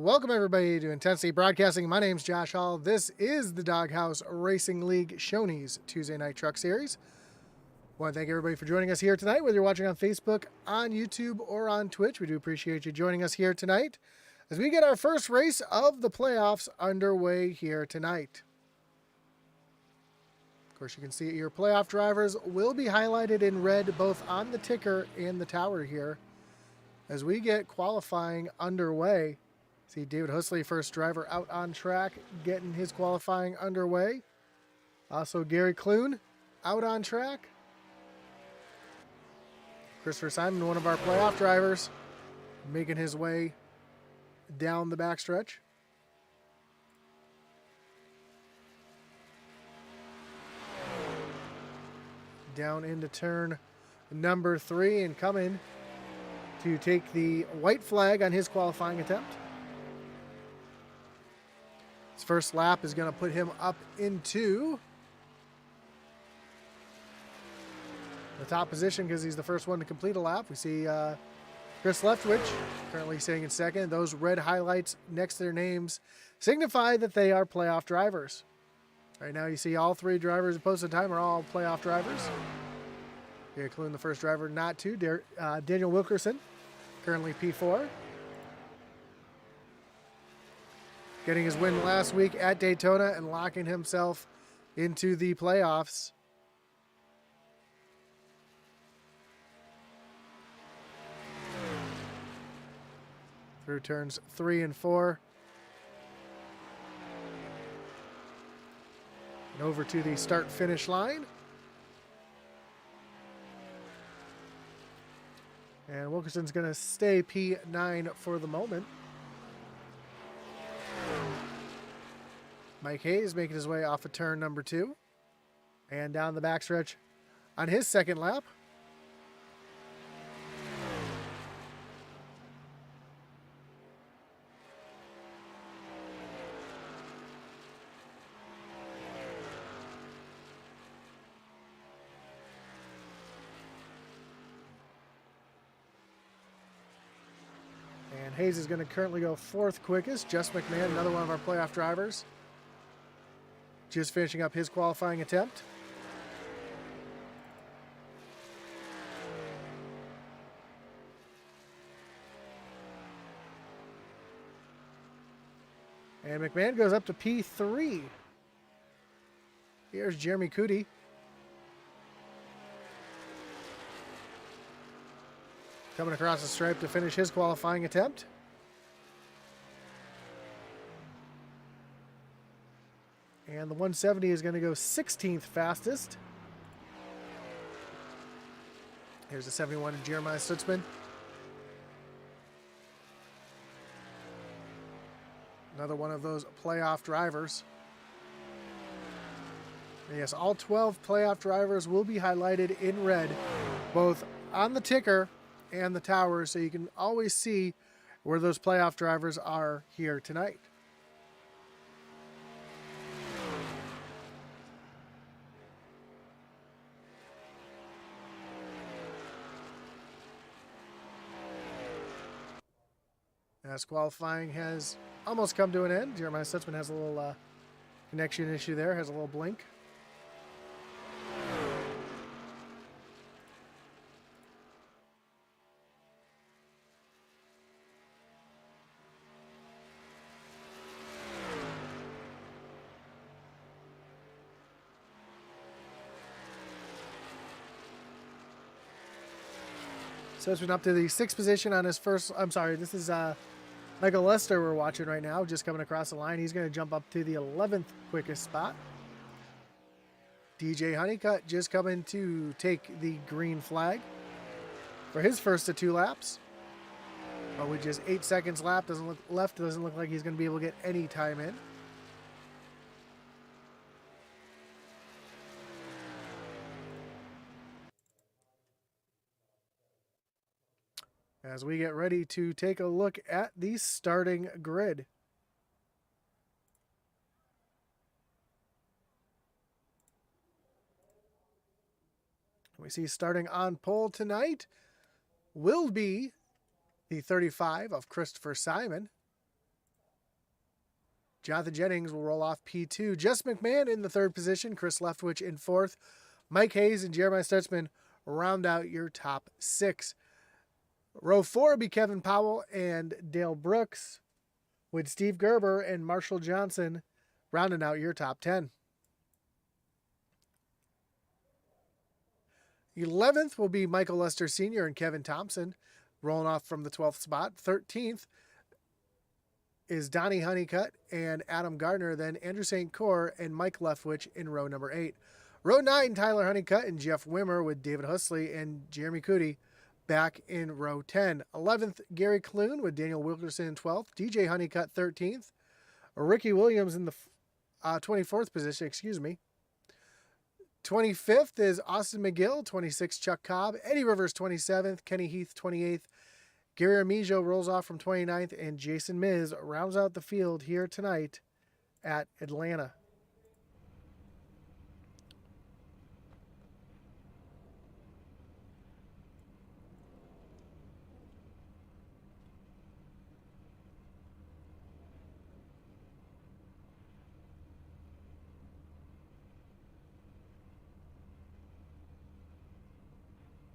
Welcome everybody to Intensity Broadcasting. My name's Josh Hall. This is the Doghouse Racing League Shoney's Tuesday Night Truck Series. I want to thank everybody for joining us here tonight, whether you're watching on Facebook, on YouTube, or on Twitch. We do appreciate you joining us here tonight as we get our first race of the playoffs underway here tonight. Of course, you can see your playoff drivers will be highlighted in red both on the ticker and the tower here as we get qualifying underway. See David Husley, first driver out on track, getting his qualifying underway. Also Gary Clune out on track. Christopher Simon, one of our playoff drivers, making his way down the backstretch. Down into turn number 3 and coming to take the white flag on his qualifying attempt. His first lap is going to put him up into the top position because he's the first one to complete a lap. We see Chris Leftwich currently sitting in second. Those red highlights next to their names signify that they are playoff drivers. Right now you see all 3 drivers posted time are all playoff drivers. Here, including the first driver not to, Daniel Wilkerson, currently P4. Getting his win last week at Daytona and locking himself into the playoffs. Through turns 3 and 4. And over to the start-finish line. And Wilkerson's going to stay P9 for the moment. Mike Hayes making his way off of turn number 2. And down the backstretch on his second lap. And Hayes is going to currently go 4th quickest. Jess McMahon, another one of our playoff drivers, just finishing up his qualifying attempt. And McMahon goes up to P3. Here's Jeremy Cootie. Coming across the stripe to finish his qualifying attempt. And the 170 is going to go 16th fastest. Here's the 71 of Jeremiah Stutzman. Another one of those playoff drivers. And yes, all 12 playoff drivers will be highlighted in red, both on the ticker and the tower, so you can always see where those playoff drivers are here tonight. As qualifying has almost come to an end, Jeremiah Stutzman has a little connection issue there, has a little blink. So it's been up to the 6th position on his first. I'm sorry, this is Michael Lester we're watching right now, just coming across the line. He's going to jump up to the 11th quickest spot. DJ Honeycutt just coming to take the green flag for his first of 2 laps. But with just 8 seconds left, doesn't look like he's going to be able to get any time in. As we get ready to take a look at the starting grid. We see starting on pole tonight will be the 35 of Christopher Simon. Jonathan Jennings will roll off P2. Jess McMahon in the third position. Chris Leftwich in fourth. Mike Hayes and Jeremiah Stutzman round out your top 6. Row 4 will be Kevin Powell and Dale Brooks, with Steve Gerber and Marshall Johnson rounding out your top 10. 11th will be Michael Lester Sr. and Kevin Thompson, rolling off from the 12th spot. 13th is Donnie Honeycutt and Adam Gardner, then Andrew St. Cyr and Mike Leftwich in row number 8. Row 9, Tyler Honeycutt and Jeff Wimmer with David Husley and Jeremy Cootie back in row 10. 11th, Gary Clune with Daniel Wilkerson in 12th. DJ Honeycutt 13th. Ricky Williams in the 24th position, 25th is Austin McGill. 26th, Chuck Cobb. Eddie Rivers 27th. Kenny Heath 28th. Gary Armijo rolls off from 29th. And Jason Miz rounds out the field here tonight at Atlanta.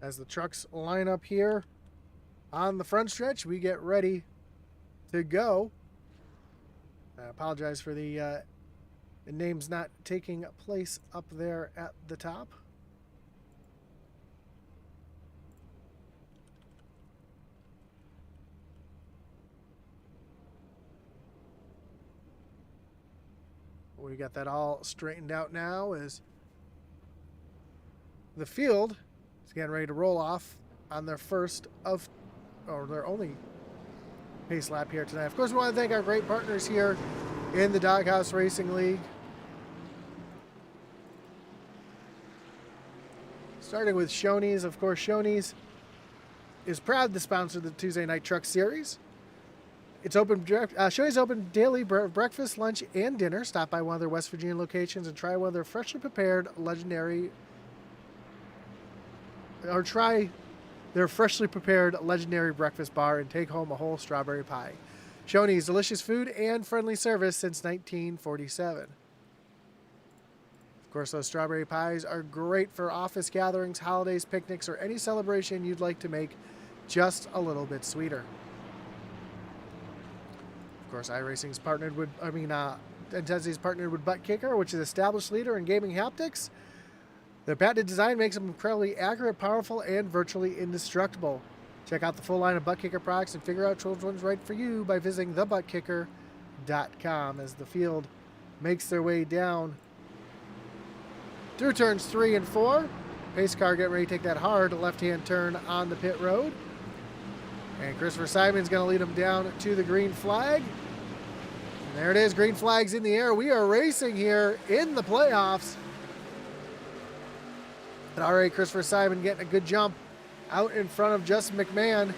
As the trucks line up here on the front stretch, we get ready to go. I apologize for the names not taking place up there at the top. We got that all straightened out now as the field is getting ready to roll off on their first of, or their only pace lap here tonight. Of course, we want to thank our great partners here in the Doghouse Racing League. Starting with Shoney's. Of course, Shoney's is proud to sponsor the Tuesday Night Truck Series. It's open. Shoney's open daily breakfast, lunch, and dinner. Stop by one of their West Virginia locations and try one of their freshly prepared legendary breakfast bar and take home a whole strawberry pie. Shoney's, delicious food and friendly service since 1947. Of course, those strawberry pies are great for office gatherings, holidays, picnics, or any celebration you'd like to make just a little bit sweeter. Of course, iRacing's partnered with, Intensity's partnered with Butt Kicker, which is an established leader in gaming haptics. Their patented design makes them incredibly accurate, powerful, and virtually indestructible. Check out the full line of Butt Kicker products and figure out which one's right for you by visiting thebuttkicker.com as the field makes their way down through turns 3 and 4. Pace car getting ready to take that hard left-hand turn on the pit road. And Christopher Simon's going to lead them down to the green flag. And there it is, green flag's in the air. We are racing here in the playoffs. And already Christopher Simon getting a good jump out in front of Justin McMahon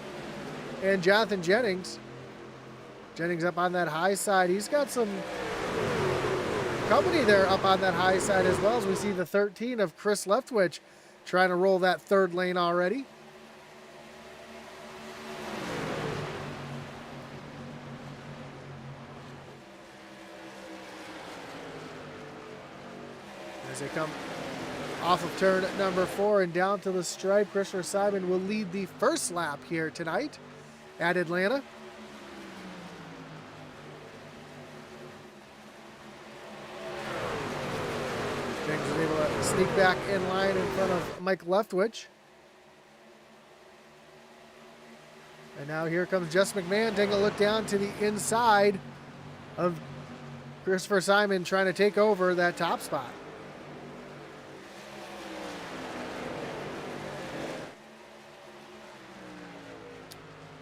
and Jonathan Jennings. Jennings up on that high side. He's got some company there up on that high side as well, as we see the 13 of Chris Leftwich trying to roll that third lane already. As they come off of turn number 4 and down to the stripe, Christopher Simon will lead the first lap here tonight at Atlanta. Jennings was able to sneak back in line in front of Mike Leftwich. And now here comes Jess McMahon taking a look down to the inside of Christopher Simon, trying to take over that top spot.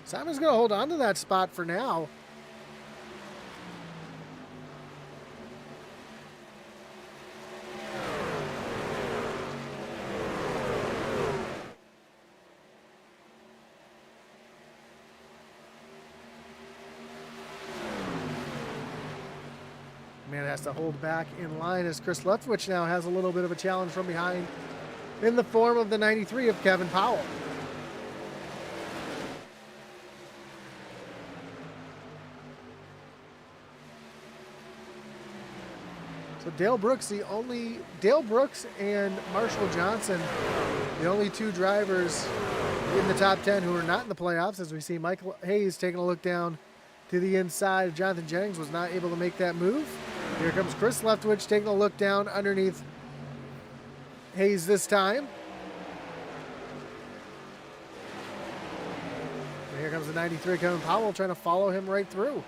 Simon's going to hold on to that spot for now. Man has to hold back in line as Chris Leftwich now has a little bit of a challenge from behind in the form of the 93 of Kevin Powell. So Dale Brooks and Marshall Johnson, the only two drivers in the top 10 who are not in the playoffs, as we see Michael Hayes taking a look down to the inside. Jonathan Jennings was not able to make that move. Here comes Chris Leftwich taking a look down underneath Hayes this time. And here comes the 93, Kevin Powell, trying to follow him right through.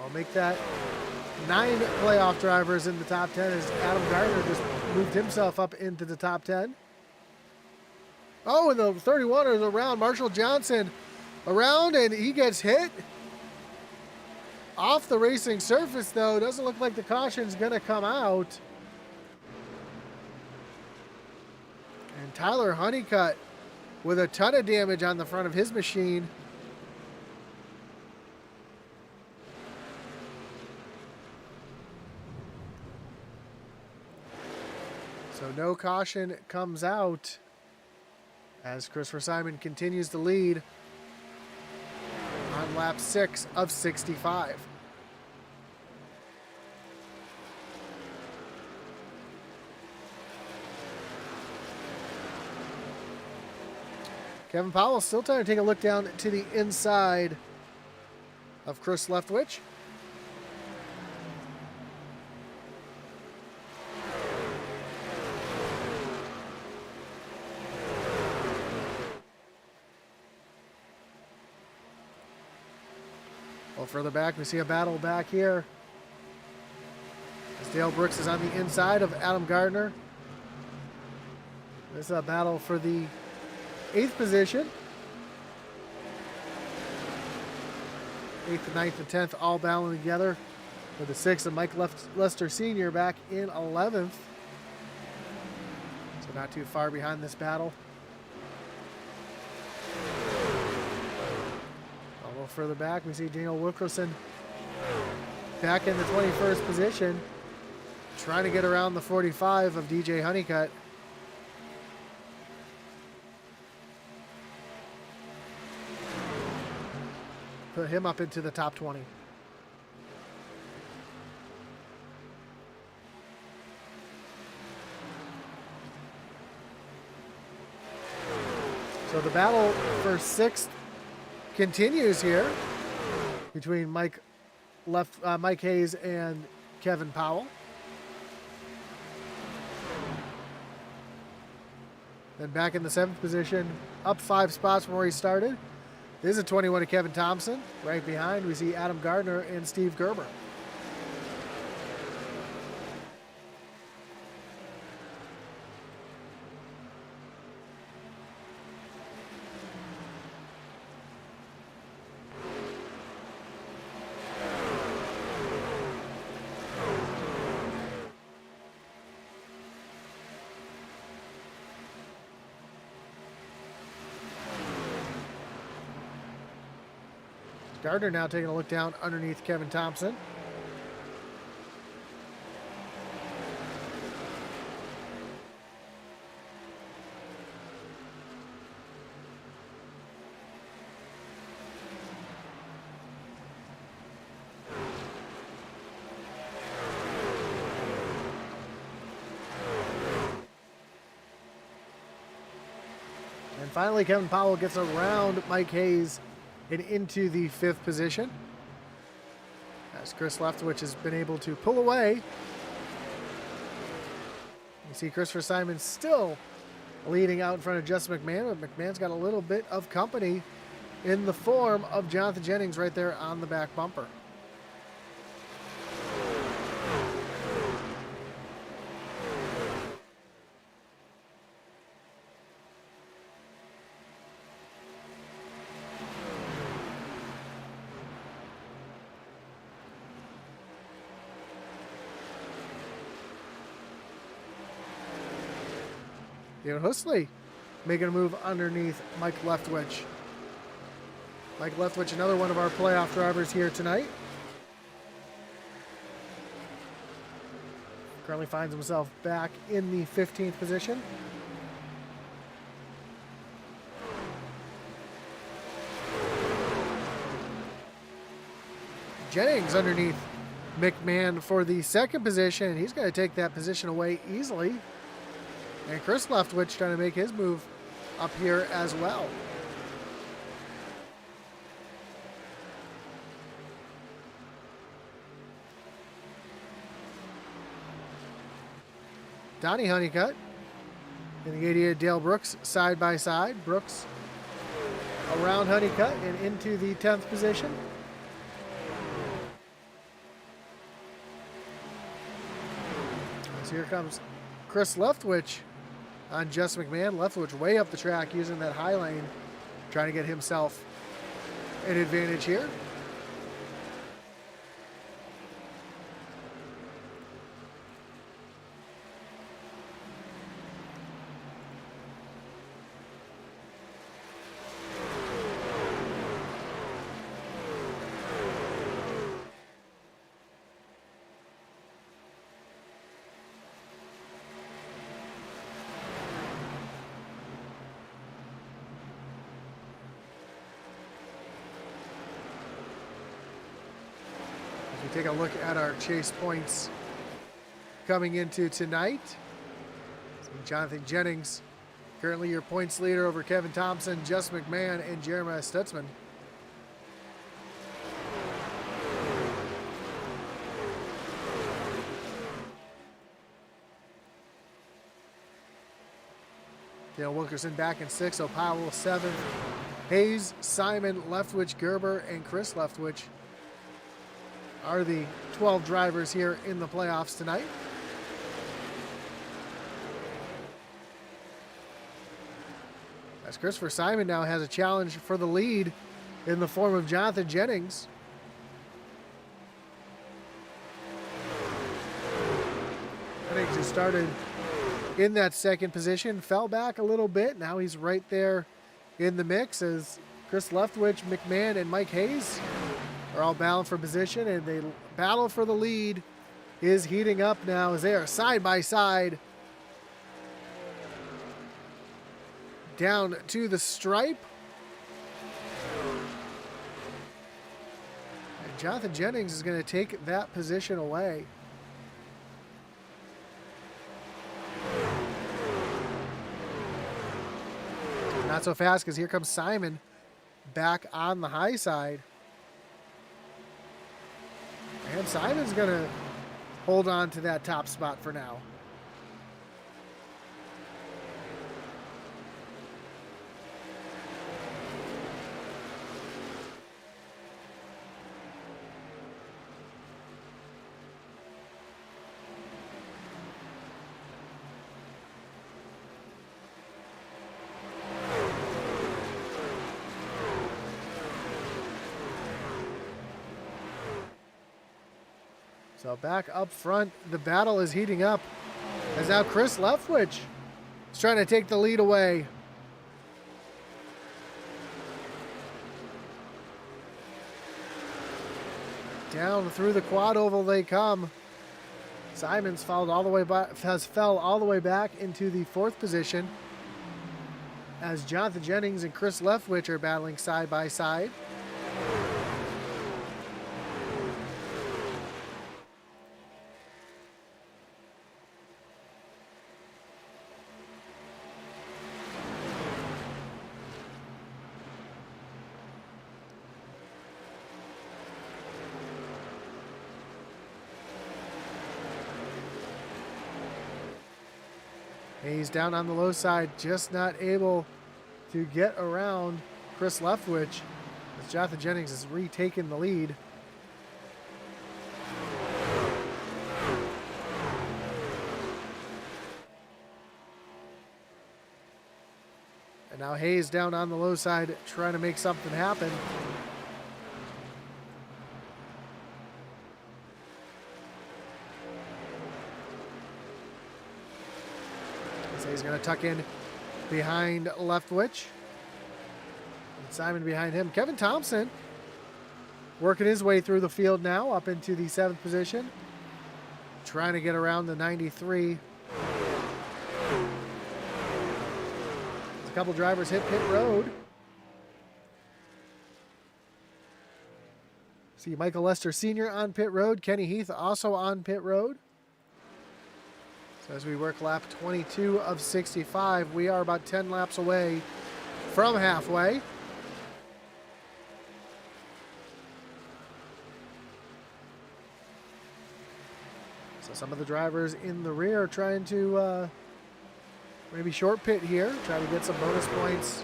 I'll make that 9 playoff drivers in the top 10 as Adam Gardner just moved himself up into the top 10. Oh, and the 31 is around. Marshall Johnson around, and he gets hit. Off the racing surface, though. Doesn't look like the caution's going to come out. And Tyler Honeycutt with a ton of damage on the front of his machine. So no caution comes out as Christopher Simon continues to lead on lap 6 of 65. Kevin Powell still trying to take a look down to the inside of Chris Leftwich. Well, further back, we see a battle back here as Dale Brooks is on the inside of Adam Gardner. This is a battle for the 8th position. 8th, 9th, and 10th all battling together, with the 6th and Mike Lester Sr. back in 11th. So not too far behind this battle. A little further back, we see Daniel Wilkerson back in the 21st position, trying to get around the 45 of DJ Honeycutt. Put him up into the top 20. So the battle for 6th continues here between Mike Hayes and Kevin Powell. Then back in the 7th position, up 5 spots from where he started. This is a 21 of Kevin Thompson. Right behind, we see Adam Gardner and Steve Gerber. Gardner now taking a look down underneath Kevin Thompson. And finally, Kevin Powell gets around Mike Hayes and into the 5th position, as Chris Leftwich has been able to pull away. You see Christopher Simon still leading out in front of Justin McMahon, but McMahon's got a little bit of company in the form of Jonathan Jennings right there on the back bumper. David Husley making a move underneath Mike Leftwich. Mike Leftwich, another one of our playoff drivers here tonight. Currently finds himself back in the 15th position. Jennings underneath McMahon for the second position. He's going to take that position away easily. And Chris Leftwich trying to make his move up here as well. Donnie Honeycutt getting 88 Dale Brooks side by side. Brooks around Honeycutt and into the 10th position. So here comes Chris Leftwich on Just McMahon. Leftwich way up the track using that high lane, trying to get himself an advantage here. Take a look at our chase points coming into tonight. Jonathan Jennings, currently your points leader over Kevin Thompson, Just McMahon, and Jeremiah Stutzman. Dale Wilkerson back in 6th, O'Powell 7th. Hayes, Simon, Leftwich, Gerber, and Chris Leftwich are the 12 drivers here in the playoffs tonight. As Christopher Simon now has a challenge for the lead in the form of Jonathan Jennings. Jennings just started in that second position, fell back a little bit. Now he's right there in the mix as Chris Leftwich, McMahon, and Mike Hayes are all battling for position, and the battle for the lead is heating up now as they are side by side down to the stripe. And Jonathan Jennings is going to take that position away. Not so fast, because here comes Simon back on the high side. And Simon's going to hold on to that top spot for now. So back up front, the battle is heating up as now Chris Leftwich is trying to take the lead away. Down through the quad oval they come. Simons followed all the way back, fell all the way back into the 4th position as Jonathan Jennings and Chris Leftwich are battling side by side. He's down on the low side, just not able to get around Chris Leftwich as Jonathan Jennings has retaken the lead. And now Hayes down on the low side trying to make something happen. He's going to tuck in behind Leftwich. And Simon behind him. Kevin Thompson working his way through the field now up into the 7th position. Trying to get around the 93. A couple drivers hit pit road. See Michael Lester Sr. on pit road. Kenny Heath also on pit road. So as we work lap 22 of 65, we are about 10 laps away from halfway. So some of the drivers in the rear are trying to maybe short pit here, try to get some bonus points,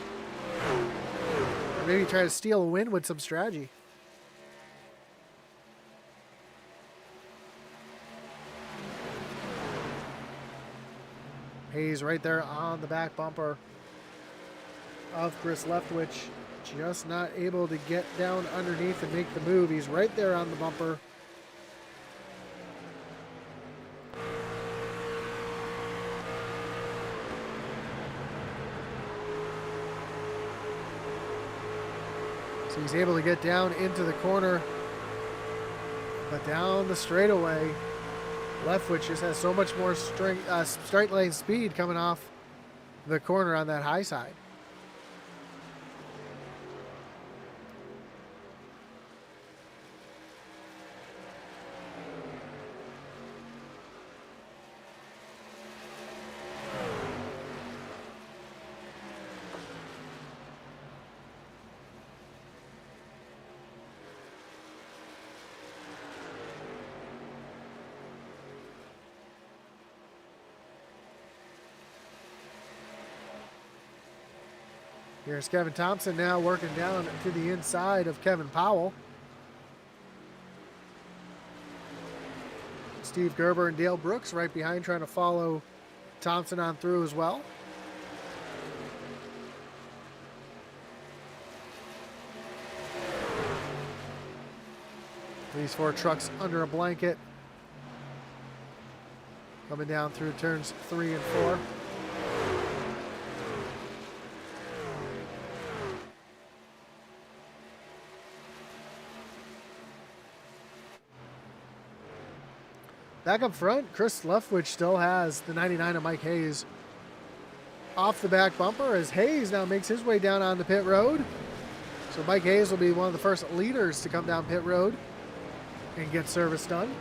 or maybe try to steal a win with some strategy. Hayes right there on the back bumper of Chris Leftwich, just not able to get down underneath and make the move. He's right there on the bumper. So he's able to get down into the corner, but down the straightaway, Leftwich just has so much more straight lane speed coming off the corner on that high side. Here's Kevin Thompson now working down to the inside of Kevin Powell. Steve Gerber and Dale Brooks right behind, trying to follow Thompson on through as well. These four trucks under a blanket, coming down through turns 3 and 4. Back up front, Chris Leftwich still has the 99 of Mike Hayes off the back bumper as Hayes now makes his way down onto pit road. So Mike Hayes will be one of the first leaders to come down pit road and get service done.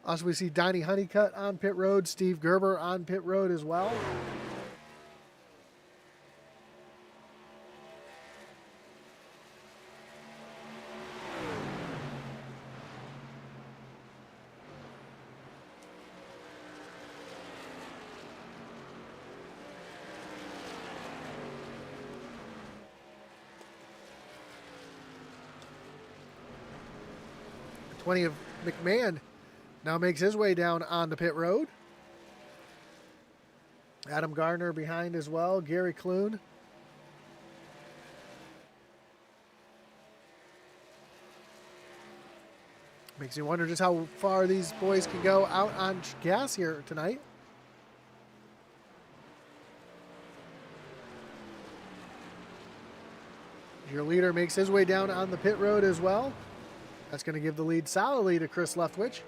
Also, we see Donnie Honeycutt on pit road, Steve Gerber on pit road as well. Of McMahon now makes his way down on the pit road. Adam Gardner behind as well. Gary Clune. Makes you wonder just how far these boys can go out on gas here tonight. Your leader makes his way down on the pit road as well. That's going to give the lead solidly to Chris Leftwich.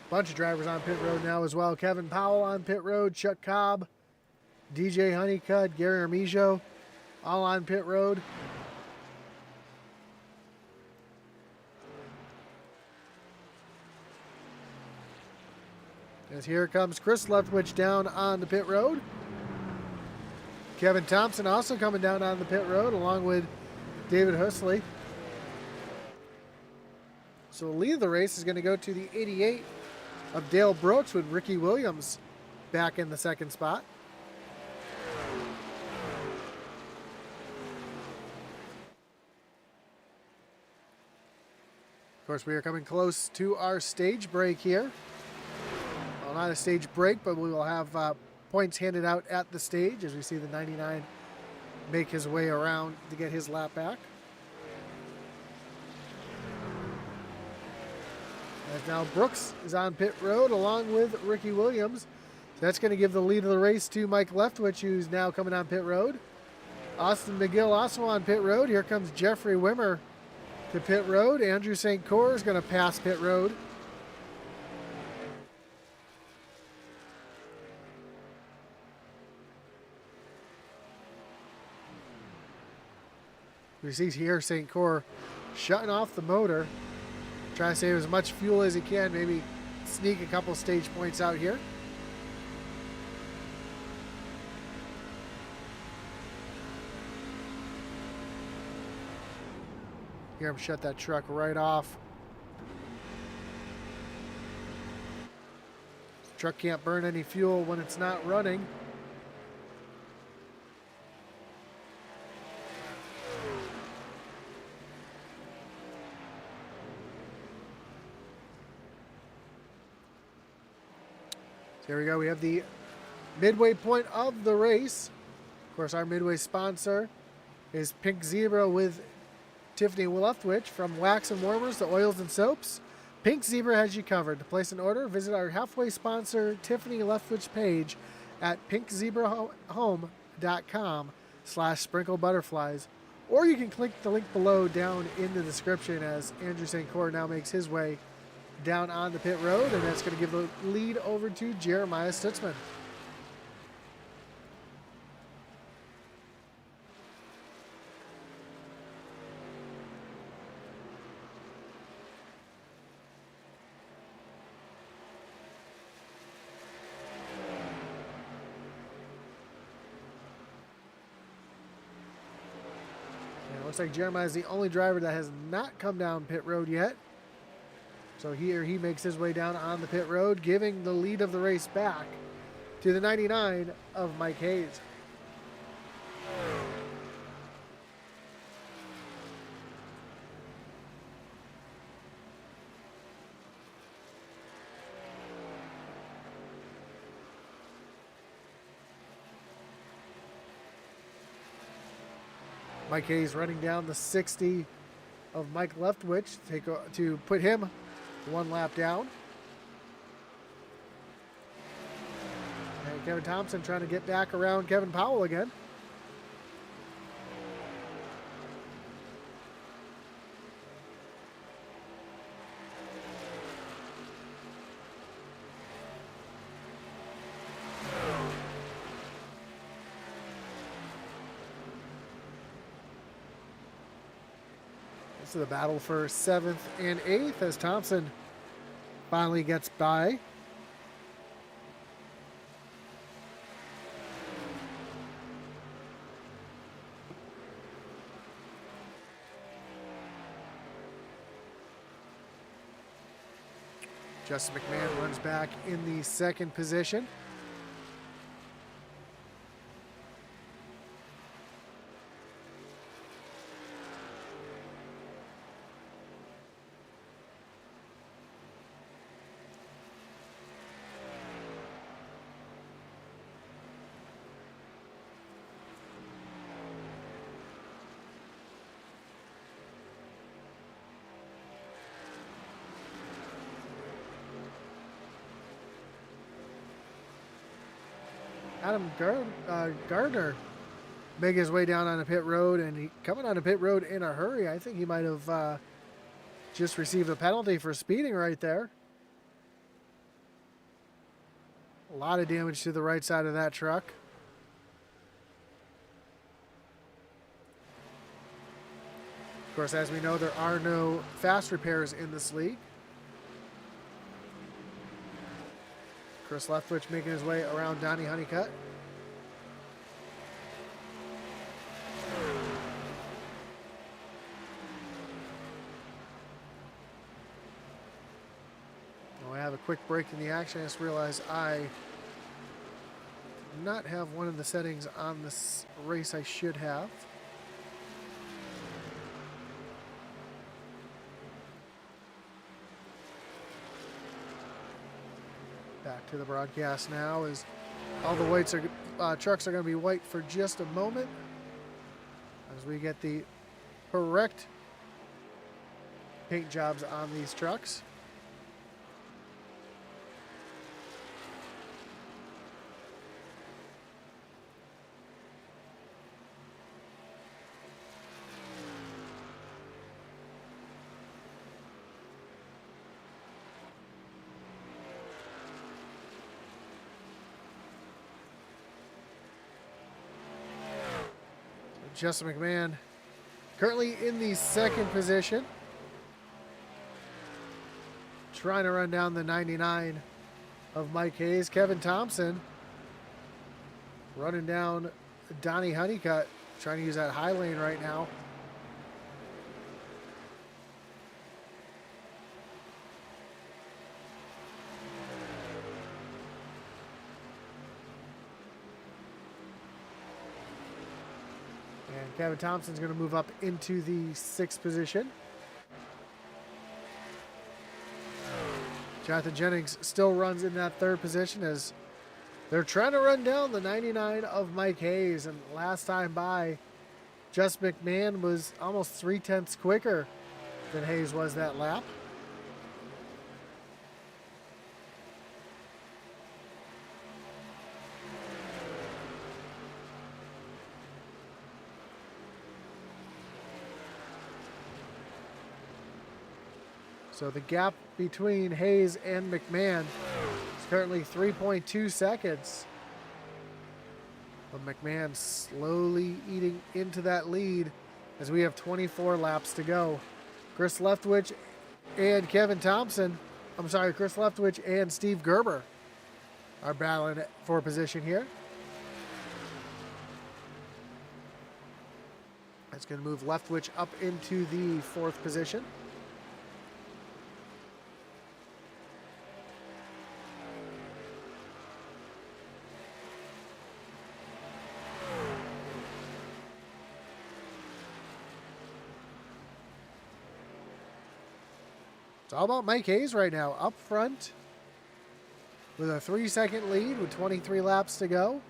Bunch of drivers on pit road now as well. Kevin Powell on pit road, Chuck Cobb, DJ Honeycutt, Gary Armijo, all on pit road. As here comes Chris Leftwich down on the pit road. Kevin Thompson also coming down on the pit road along with David Husley. So the lead of the race is going to go to the 88 of Dale Brooks with Ricky Williams back in the second spot. Of course, we are coming close to our stage break here. Well, not a stage break, but we will have points handed out at the stage as we see the 99 make his way around to get his lap back. As now Brooks is on pit road along with Ricky Williams. So that's going to give the lead of the race to Mike Leftwich, who's now coming on pit road. Austin McGill also on pit road. Here comes Jeffrey Wimmer to pit road. Andrew St. Cyr is going to pass pit road. We see here St. Cyr shutting off the motor, trying to save as much fuel as he can, maybe sneak a couple stage points out here. Hear him shut that truck right off. The truck can't burn any fuel when it's not running. So here we go. We have the midway point of the race. Of course, our midway sponsor is Pink Zebra with Tiffany Leftwich. From wax and warmers to oils and soaps, Pink Zebra has you covered. To place an order, visit our halfway sponsor Tiffany Leftwich page at pinkzebrahome.com/sprinkle butterflies. Or you can click the link below down in the description as Andrew St. Cyr now makes his way down on the pit road, and that's going to give the lead over to Jeremiah Stutzman. Looks like Jeremiah is the only driver that has not come down pit road yet. So here he makes his way down on the pit road, giving the lead of the race back to the 99 of Mike Hayes. Mike Hayes running down the 60 of Mike Leftwich to put him one lap down. And Kevin Thompson trying to get back around Kevin Powell again. To the battle for 7th and 8th as Thompson finally gets by. Justin McMahon runs back in the 2nd position. Adam Gardner making his way down on the pit road, and he coming on the pit road in a hurry. I think he might have just received a penalty for speeding right there. A lot of damage to the right side of that truck. Of course, as we know, there are no fast repairs in this league. Chris Leftwich making his way around Donnie Honeycutt. Oh, I have a quick break in the action. I just realized I did not have one of the settings on this race I should have. Back to the broadcast now as all the trucks are going to be white for just a moment as we get the correct paint jobs on these trucks. Justin McMahon currently in the second position, trying to run down the 99 of Mike Hayes. Kevin Thompson running down Donnie Honeycutt, trying to use that high lane right now. And Kevin Thompson's going to move up into the 6th position. Jonathan Jennings still runs in that 3rd position as they're trying to run down the 99 of Mike Hayes. And last time by, Justin McMahon was almost 3/10 quicker than Hayes was that lap. So the gap between Hayes and McMahon is currently 3.2 seconds. But McMahon slowly eating into that lead as we have 24 laps to go. Chris Leftwich and Kevin Thompson, Chris Leftwich and Steve Gerber are battling for position here. That's going to move Leftwich up into the 4th position. It's all about Mike Hayes right now, up front with a 3-second lead with 23 laps to go.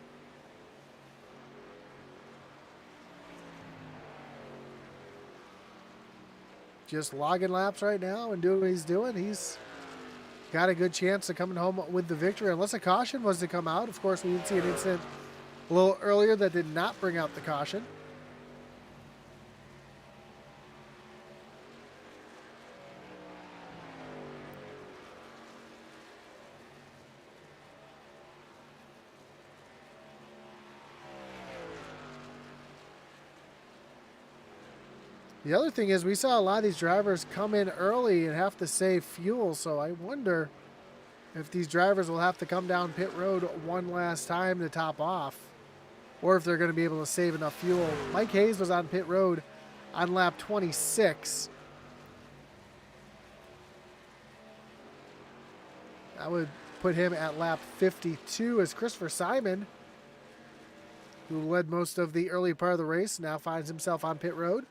Just logging laps right now and doing what he's doing. He's got a good chance of coming home with the victory, unless a caution was to come out. Of course, we did see an incident a little earlier that did not bring out the caution. The other thing is we saw a lot of these drivers come in early and have to save fuel, so I wonder if these drivers will have to come down pit road one last time to top off, or if they're going to be able to save enough fuel. Mike Hayes was on pit road on lap 26. That would put him at lap 52 as Christopher Simon, who led most of the early part of the race, now finds himself on pit road.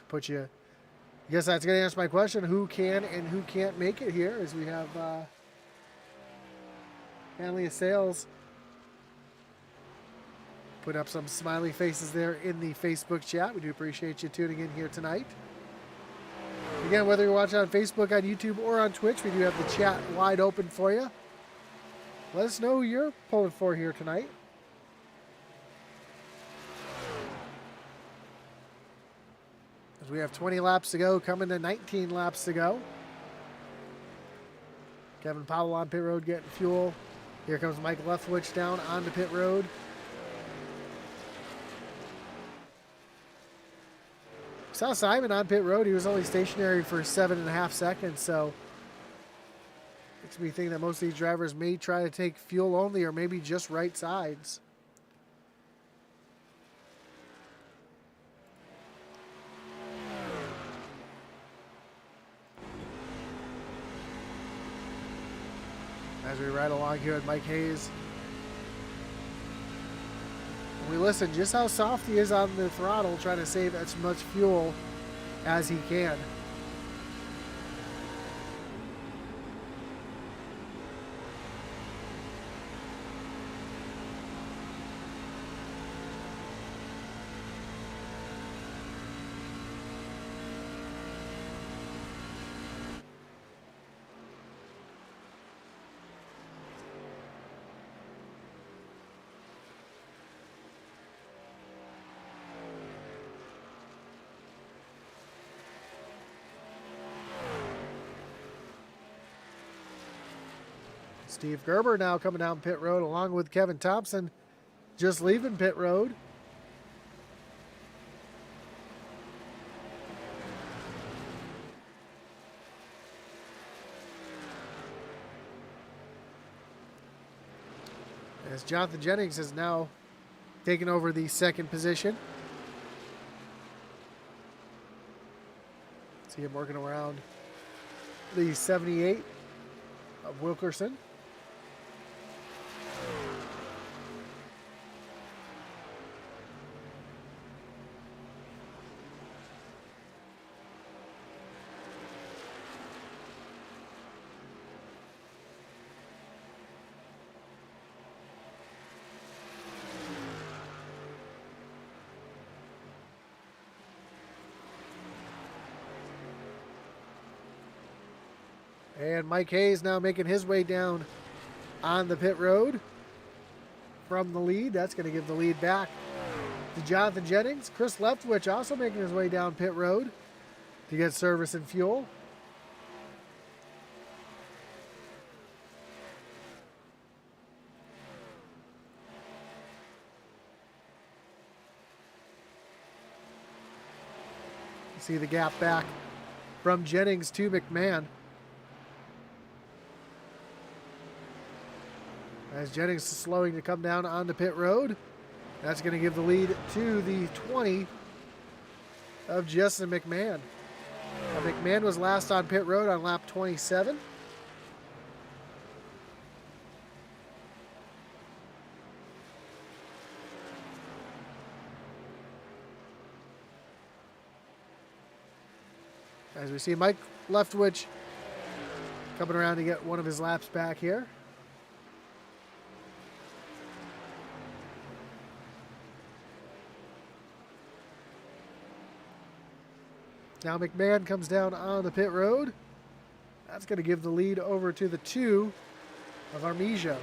Put you, I guess that's going to answer my question, who can and who can't make it here, as we have Hanley Sales put up some smiley faces there in the Facebook chat. We do appreciate you tuning in here tonight. Again, whether you're watching on Facebook, on YouTube, or on Twitch, we do have the chat wide open for you. Let us know who you're pulling for here tonight. We have 20 laps to go, coming to 19 laps to go. Kevin Powell on pit road getting fuel. Here comes Mike Leftwich down onto pit road. Saw Simon on pit road. He was only stationary for 7.5 seconds, so makes me think that most of these drivers may try to take fuel only or maybe just right sides. As we ride along here with Mike Hayes. And we listen just how soft he is on the throttle, trying to save as much fuel as he can. Steve Gerber now coming down pit road along with Kevin Thompson just leaving pit road. As Jonathan Jennings has now taken over the second position. See him working around the 78 of Wilkerson. And Mike Hayes now making his way down on the pit road from the lead. That's going to give the lead back to Jonathan Jennings. Chris Leftwich also making his way down pit road to get service and fuel. You see the gap back from Jennings to McMahon. As Jennings is slowing to come down on the pit road. That's going to give the lead to the 20 of Justin McMahon. McMahon was last on pit road on lap 27. As we see Mike Leftwich coming around to get one of his laps back here. Now McMahon comes down on the pit road. That's going to give the lead over to the 2 of Armijo.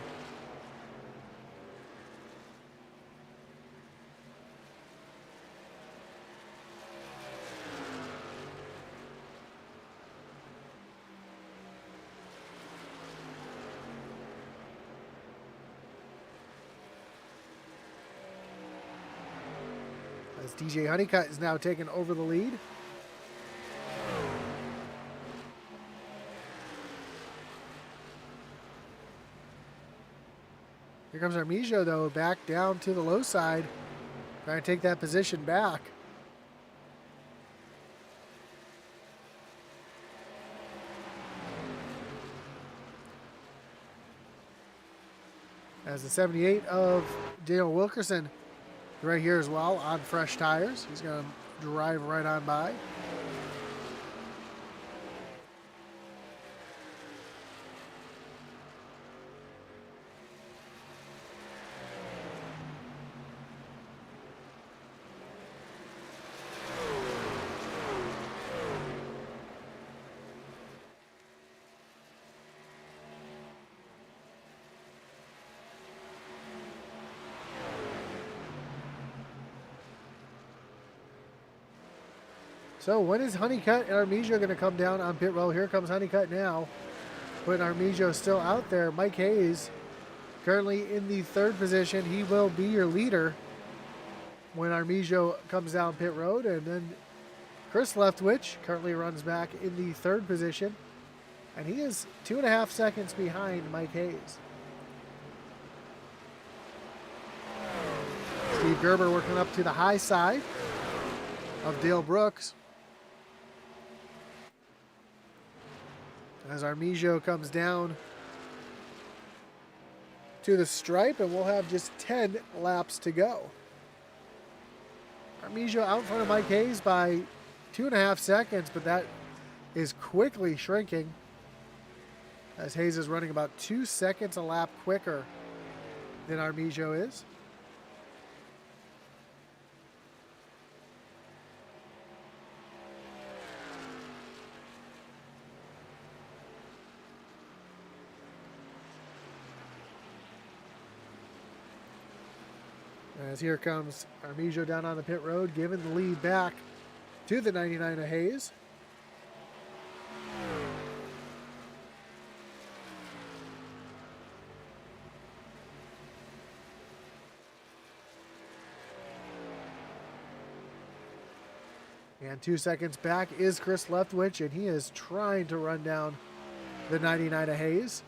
As DJ Honeycutt is now taking over the lead. Here comes Armijo, though, back down to the low side, trying to take that position back. As the 78 of Dale Wilkerson right here as well on fresh tires. He's going to drive right on by. So when is Honeycutt and Armijo going to come down on pit road? Here comes Honeycutt now. But Armijo still out there. Mike Hayes currently in the 3rd position. He will be your leader when Armijo comes down pit road. And then Chris Leftwich currently runs back in the 3rd position. And he is 2.5 seconds behind Mike Hayes. Steve Gerber working up to the high side of Dale Brooks. As Armijo comes down to the stripe, and we'll have just 10 laps to go. Armijo out in front of Mike Hayes by 2.5 seconds, but that is quickly shrinking as Hayes is running about 2 seconds a lap quicker than Armijo is. As here comes Armijo down on the pit road, giving the lead back to the 99 of Hayes. And 2 seconds back is Chris Leftwich, and he is trying to run down the 99 of Hayes.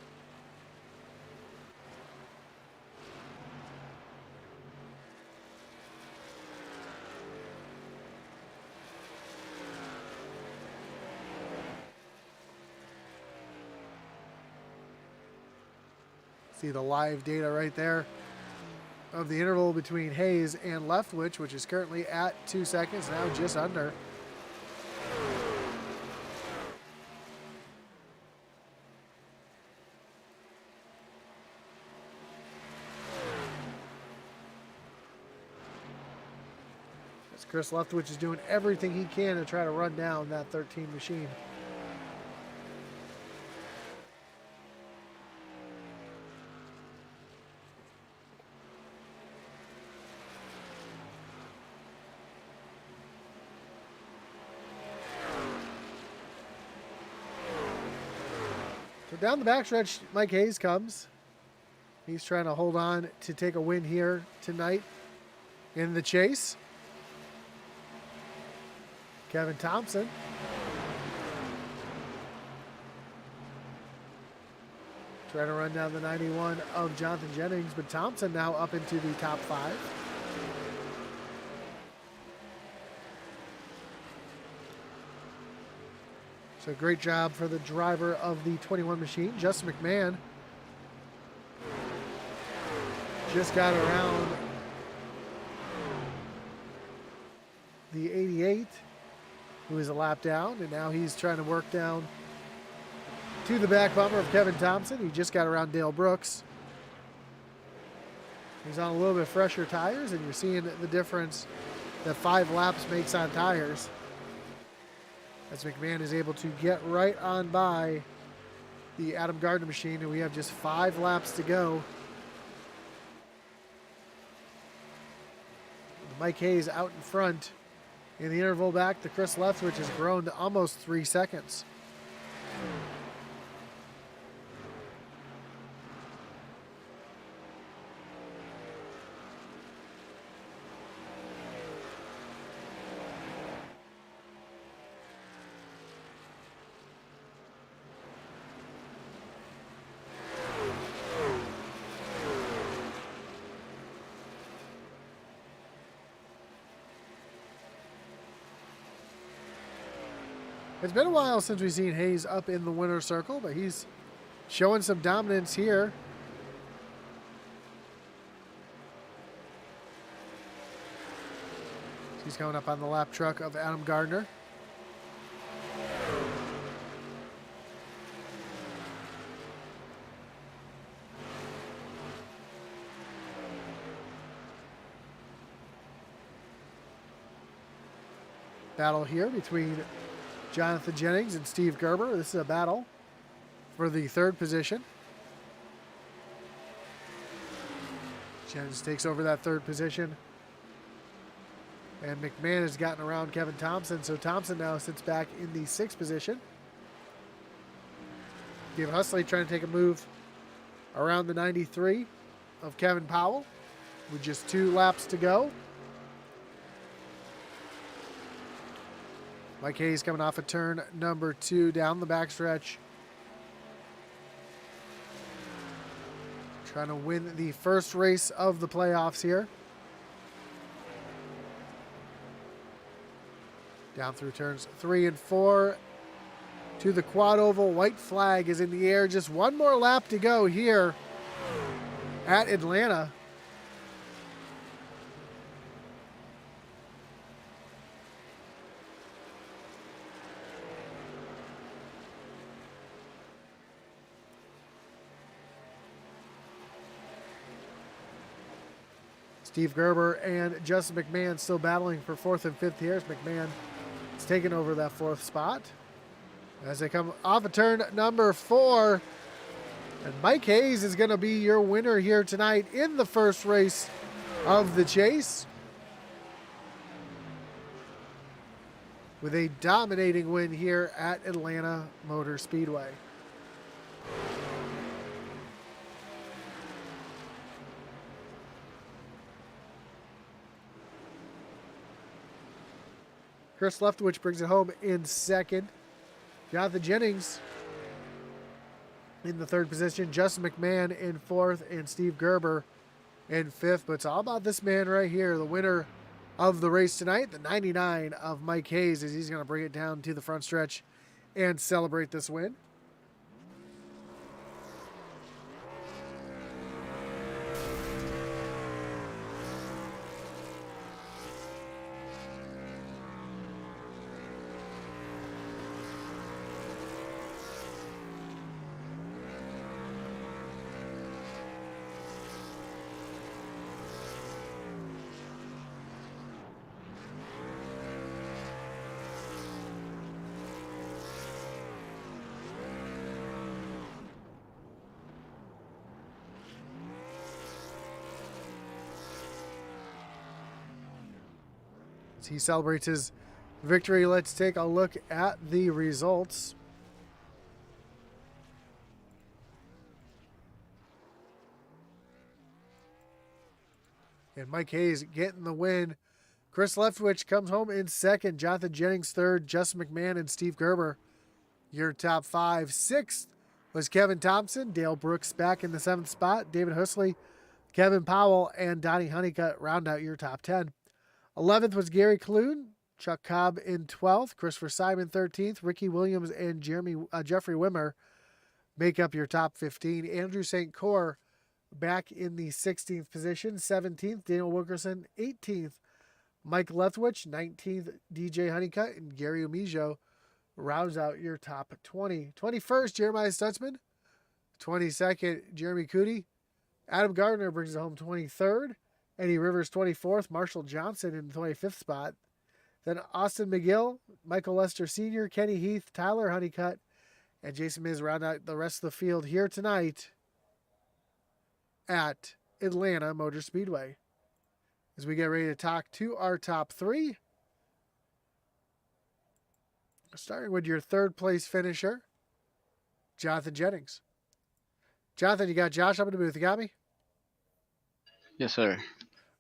See the live data right there of the interval between Hayes and Leftwich, which is currently at 2 seconds, now just under. As Chris Leftwich is doing everything he can to try to run down that 13 machine. So down the backstretch, Mike Hayes comes. He's trying to hold on to take a win here tonight in the chase. Kevin Thompson. Trying to run down the 91 of Jonathan Jennings, but Thompson now up into the top 5. So great job for the driver of the 21 machine, Justin McMahon. Just got around the 88, who is a lap down, and now he's trying to work down to the back bumper of Kevin Thompson. He just got around Dale Brooks. He's on a little bit fresher tires, and you're seeing the difference that 5 laps makes on tires. As McMahon is able to get right on by the Adam Gardner machine, and we have just 5 laps to go. Mike Hayes out in front. In the interval back, the Chris Leftwich has grown to almost 3 seconds. It's been a while since we've seen Hayes up in the winner's circle, but he's showing some dominance here. He's coming up on the lap truck of Adam Gardner. Battle here between Jonathan Jennings and Steve Gerber. This is a battle for the 3rd position. Jennings takes over that 3rd position. And McMahon has gotten around Kevin Thompson, so Thompson now sits back in the 6th position. Dave Husley trying to take a move around the 93 of Kevin Powell with just 2 laps to go. Mike Hayes coming off of turn number 2 down the backstretch. Trying to win the first race of the playoffs here. Down through turns 3 and 4 to the quad oval. White flag is in the air. Just 1 more lap to go here at Atlanta. Steve Gerber and Justin McMahon still battling for 4th and 5th here. McMahon is taking over that 4th spot as they come off of turn number 4. And Mike Hayes is going to be your winner here tonight in the first race of the chase, with a dominating win here at Atlanta Motor Speedway. Chris Leftwich brings it home in second. Jonathan Jennings in the third position. Justin McMahon in fourth. And Steve Gerber in fifth. But it's all about this man right here, the winner of the race tonight, the 99 of Mike Hayes, as he's going to bring it down to the front stretch and celebrate this win. As he celebrates his victory, let's take a look at the results. And Mike Hayes getting the win. Chris Leftwich comes home in second. Jonathan Jennings third. Justin McMahon and Steve Gerber, your top five. Sixth was Kevin Thompson. Dale Brooks back in the seventh spot. David Husley, Kevin Powell, and Donnie Honeycutt round out your top 10. 11th was Gary Clune. Chuck Cobb in 12th. Christopher Simon 13th. Ricky Williams and Jeffrey Wimmer make up your top 15. Andrew St. Cyr back in the 16th position. 17th, Daniel Wilkerson. 18th, Mike Leftwich. 19th, DJ Honeycutt. And Gary Umijo rounds out your top 20. 21st, Jeremiah Stutzman. 22nd, Jeremy Cootie. Adam Gardner brings it home 23rd. Eddie Rivers 24th. Marshall Johnson in the 25th spot. Then Austin McGill, Michael Lester Sr., Kenny Heath, Tyler Honeycutt, and Jason Miz round out the rest of the field here tonight at Atlanta Motor Speedway. As we get ready to talk to our top three, starting with your third place finisher, Jonathan Jennings. Jonathan, you got Josh up in the booth. You got me? Yes, sir.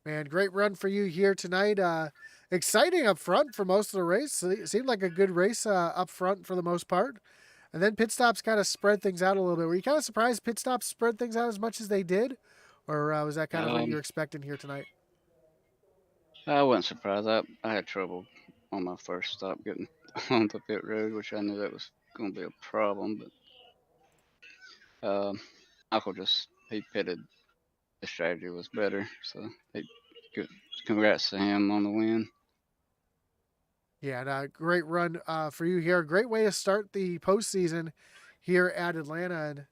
Man, great run for you here tonight. Exciting up front for most of the race. It seemed like a good race up front for the most part. And then pit stops kind of spread things out a little bit. Were you kind of surprised pit stops spread things out as much as they did? Or was that kind of what you were expecting here tonight? I wasn't surprised. I had trouble on my first stop getting on the pit road, which I knew that was going to be a problem. But Michael he pitted. The strategy was better, so good. Congrats to him on the win. Yeah, and a great run for you here. Great way to start the postseason here at Atlanta.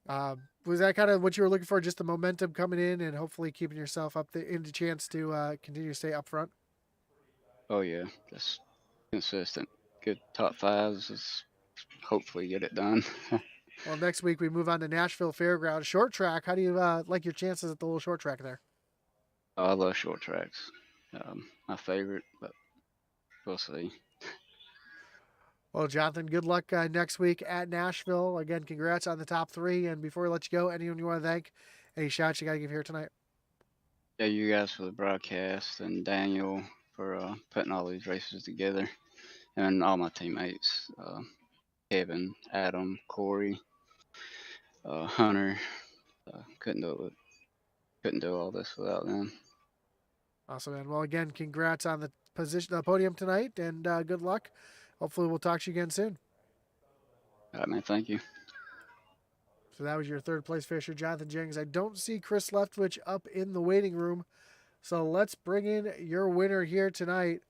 And was that kind of what you were looking for? Just the momentum coming in and hopefully keeping yourself up in the chance to continue to stay up front? Oh, yeah. Just consistent. Good top fives. Just hopefully get it done. Well, next week we move on to Nashville Fairgrounds. Short track, how do you like your chances at the little short track there? Oh, I love short tracks. My favorite, but we'll see. Well, Jonathan, good luck next week at Nashville. Again, congrats on the top three. And before we let you go, anyone you want to thank? Any shots you got to give here tonight? Yeah, you guys for the broadcast and Daniel for putting all these races together, and all my teammates, Kevin, Adam, Corey, Hunter. Couldn't do all this without them. Awesome, man. Well, again, congrats on the podium tonight, and good luck. Hopefully, we'll talk to you again soon. All right, man. Thank you. So that was your third place finisher, Jonathan Jennings. I don't see Chris Leftwich up in the waiting room, so let's bring in your winner here tonight,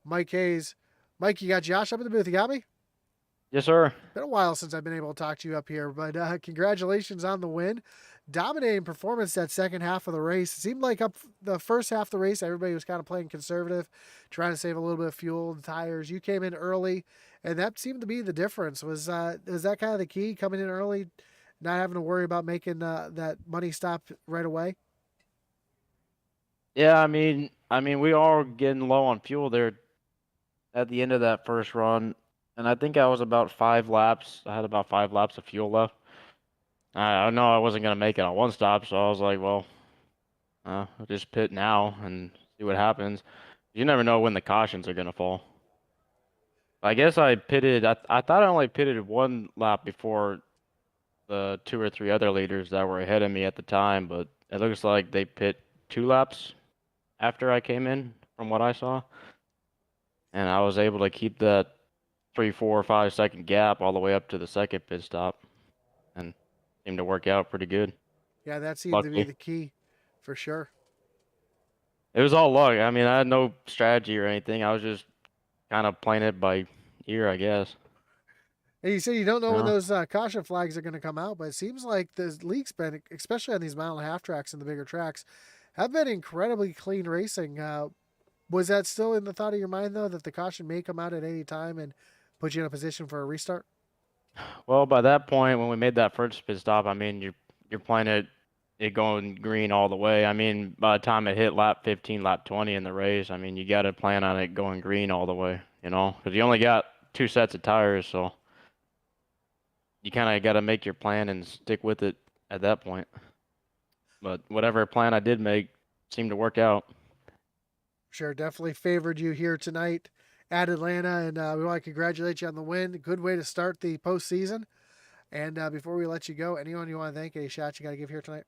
Mike Hayes. Mike, you got Josh up in the booth. You got me? Yes, sir. Been a while since I've been able to talk to you up here, but congratulations on the win. Dominating performance that second half of the race. It seemed like up the first half of the race, everybody was kind of playing conservative, trying to save a little bit of fuel and tires. You came in early, and that seemed to be the difference. Was that kind of the key, coming in early, not having to worry about making that money stop right away? Yeah, I mean, we are getting low on fuel there at the end of that first run, and I think I was about 5 laps. I had about 5 laps of fuel left. I know I wasn't gonna make it on one stop, so I was like, well, I'll just pit now and see what happens. You never know when the cautions are gonna fall. I guess I pitted. I thought I only pitted one lap before the two or three other leaders that were ahead of me at the time, but it looks like they pit 2 laps after I came in, from what I saw, and I was able to keep that 3, 4, 5 second gap all the way up to the second pit stop, and seemed to work out pretty good. Yeah, that seemed to be Luckily, the key for sure. it was all luck. I mean, I had no strategy or anything. I was just kind of playing it by ear, I guess. And you say you don't know You when know? those caution flags are going to come out, but it seems like the league's been, especially on these mile and a half tracks and the bigger tracks, have been incredibly clean racing. Was that still in the thought of your mind, though, that the caution may come out at any time and put you in a position for a restart? Well, by that point, when we made that first pit stop, I mean, you're playing it going green all the way. I mean, by the time it hit lap 15, lap 20 in the race, I mean, you got to plan on it going green all the way, you know, because you only got 2 sets of tires, so you kind of got to make your plan and stick with it at that point. But whatever plan I did make seemed to work out. Sure, definitely favored you here tonight at Atlanta, and we want to congratulate you on the win. Good way to start the postseason. And before we let you go, anyone you want to thank, any shots you got to give here tonight?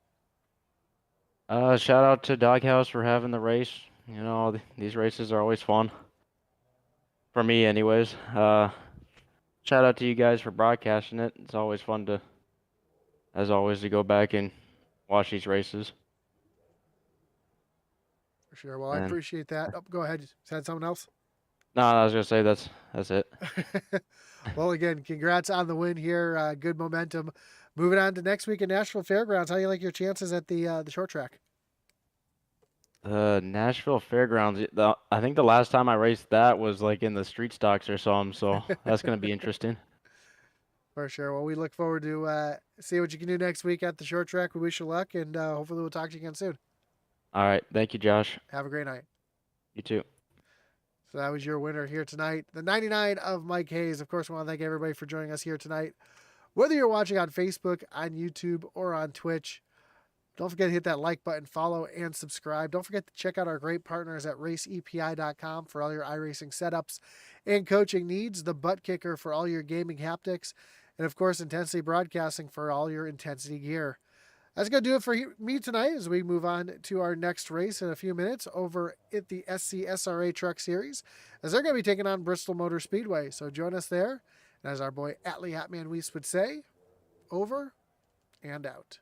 Shout out to Doghouse for having the race. You know, these races are always fun. For me, anyways. Shout out to you guys for broadcasting it. It's always fun to, as always, to go back and watch these races. For sure. Well, I And appreciate that. Oh, go ahead. Said someone else? no, I was gonna say that's it. Well, again, congrats on the win here. Good momentum. Moving on to next week at Nashville Fairgrounds. How you like your chances at the short track? Nashville Fairgrounds. I think the last time I raced that was like in the street stocks or something. So that's gonna be interesting. For sure. Well, we look forward to see what you can do next week at the short track. We wish you luck, and hopefully we'll talk to you again soon. All right, thank you, Josh. Have a great night. You too. So that was your winner here tonight, the 99 of Mike Hayes. Of course, we want to thank everybody for joining us here tonight. Whether you're watching on Facebook, on YouTube, or on Twitch, don't forget to hit that like button, follow, and subscribe. Don't forget to check out our great partners at raceepi.com for all your iRacing setups and coaching needs, the butt kicker for all your gaming haptics, and of course, Intensity Broadcasting for all your Intensity gear. That's going to do it for me tonight as we move on to our next race in a few minutes over at the SCSRA Truck Series, as they're going to be taking on Bristol Motor Speedway. So join us there. And as our boy Atlee Hatman Weiss would say, over and out.